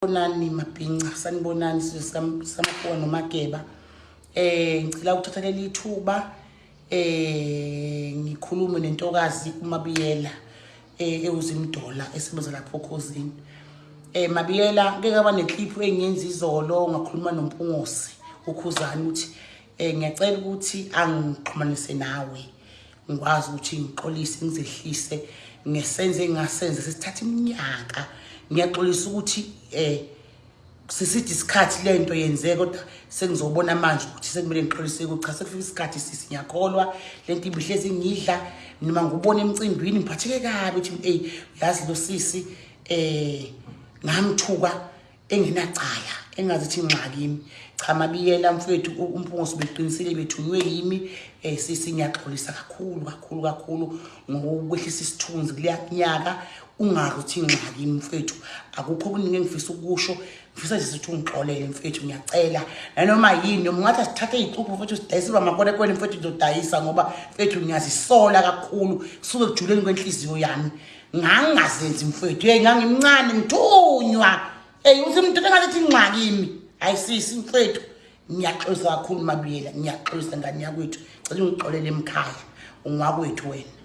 Bonani mabhinca sanibonani sizwe samakuwa nomageba ngicela ukuthatha leli thuba ngikhulume nentokazi uMabiyela euzimdola esebenza lapho Khosini. Mabiyela ngeke aba neclip engiyenza izolo ngakhuluma noMpungosi uKhuzani ukuthi ngiyacela ukuthi angixhumanise nawe ngikwazi ukuthi ngixolise ngizehlise ngesenze engasenze sesithatha iminyaka. Ngiyaxolisa ukuthi sisithi isikhathi lento yenzeke kodwa sengizobona manje ukuthi sekumele ngixolise ukuthi cha sekufika isikhathi sisi ngiyakholwa lento ibihlezi ngidla noma ngubona emcimbini ngiphatheke kabi ukuthi yazi lo sisi ngamthuka enginacala engazithi ingxaki yimi. Cha Mabiyela mfethu uMpungosi beqinisile bethunywe yimi sisi ngiyaxolisa kakhulu ngokwehlisa isithunzi kuleya nyaka ungazi ukuthi ingxaki yimi mfethu akukho okuningi engifisa ukusho ngifisa nje ukuthi ungixolele mfethu ngiyacela nanoma yini noma ngathi sithathe izicupho mfethu sidayisela amakonekone mfethu ngizodayisa ngoba mfethu ngiyazisola kakhulu kusuke kujuleni kwenhliziyo yami ngangazenzi mfethu ngangimncane ngithunywa uthi umuntu engathi ingxaki yimi ayisisi mfethu ngiyaxolisa kakhulu Mabiyela ngiyaxolisa ngani yakwethu cela ungixolele emkhaya ungakwethu wena.